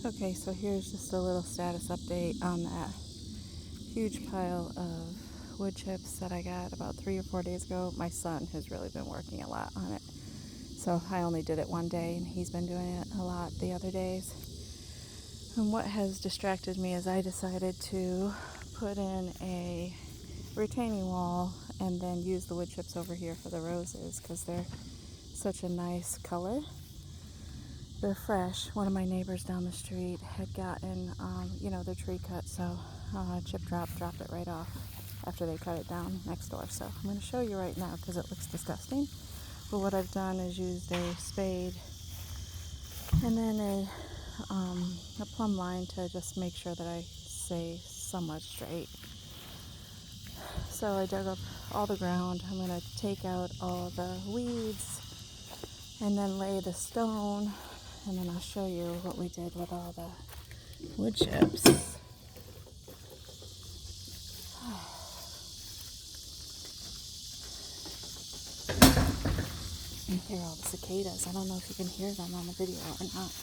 Okay, so here's just a little status update on that huge pile of wood chips that I got about 3 or 4 days ago. My son has really been working a lot on it. So I only did it one day and he's been doing it a lot the other days. And what has distracted me is I decided to put in a retaining wall and then use the wood chips over here for the roses because they're such a nice color. They're fresh. One of my neighbors down the street had gotten, their tree cut, so chip dropped it right off after they cut it down next door. So I'm going to show you right now because it looks disgusting. But what I've done is used a spade and then a plumb line to just make sure that I stay somewhat straight. So I dug up all the ground. I'm going to take out all the weeds and then lay the stone. And then I'll show you what we did with all the wood chips. You can hear all the cicadas. I don't know if you can hear them on the video or not.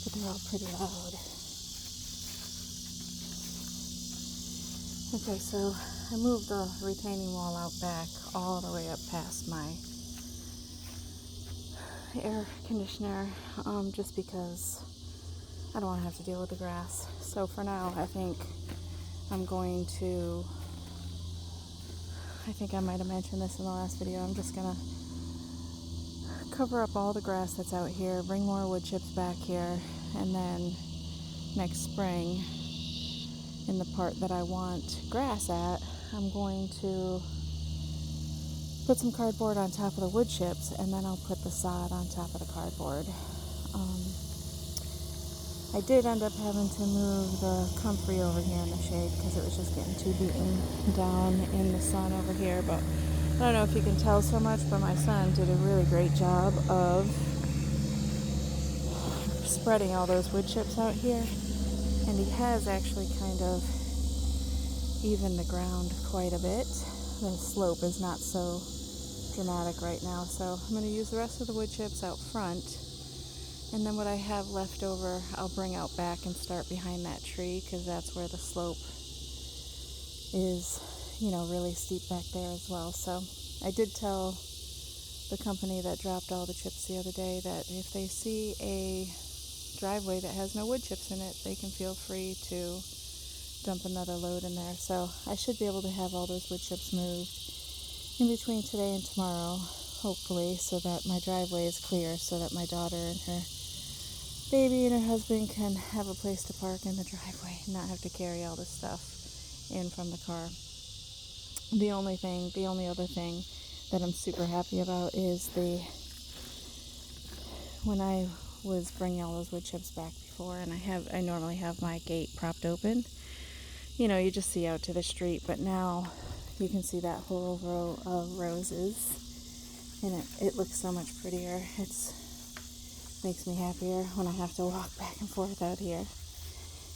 But they're all pretty loud. Okay, so I moved the retaining wall out back all the way up past my air conditioner, just because I don't want to have to deal with the grass. So for now, I think I might have mentioned this in the last video. I'm just gonna cover up all the grass that's out here, bring more wood chips back here, and then next spring, in the part that I want grass at, I'm going to put some cardboard on top of the wood chips, and then I'll put the sod on top of the cardboard. I did end up having to move the comfrey over here in the shade because it was just getting too beaten down in the sun over here. But I don't know if you can tell so much, but my son did a really great job of spreading all those wood chips out here. And he has actually kind of evened the ground quite a bit. The slope is not so dramatic right now. So I'm going to use the rest of the wood chips out front. And then what I have left over, I'll bring out back and start behind that tree because that's where the slope is, really steep back there as well. So I did tell the company that dropped all the chips the other day that if they see a driveway that has no wood chips in it, they can feel free to dump another load in there. So I should be able to have all those wood chips moved in between today and tomorrow, hopefully, so that my driveway is clear, so that my daughter and her baby and her husband can have a place to park in the driveway and not have to carry all this stuff in from the car. The only other thing that I'm super happy about is when I was bringing all those wood chips back before, and I normally have my gate propped open, you just see out to the street, but now you can see that whole row of roses, and it looks so much prettier. Makes me happier when I have to walk back and forth out here.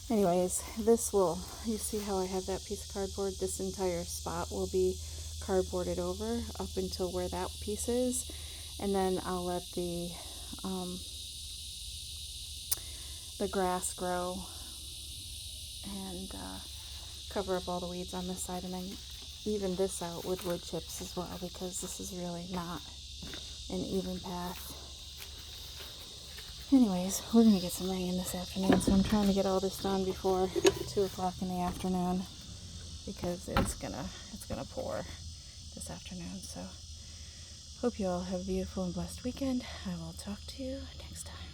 Anyways, you see how I have that piece of cardboard? This entire spot will be cardboarded over up until where that piece is, and then I'll let the grass grow and cover up all the weeds on this side, and then even this out with wood chips as well, because this is really not an even path. Anyways, we're going to get some rain this afternoon, so I'm trying to get all this done before 2 o'clock in the afternoon because it's gonna pour this afternoon. So hope you all have a beautiful and blessed weekend. I will talk to you next time.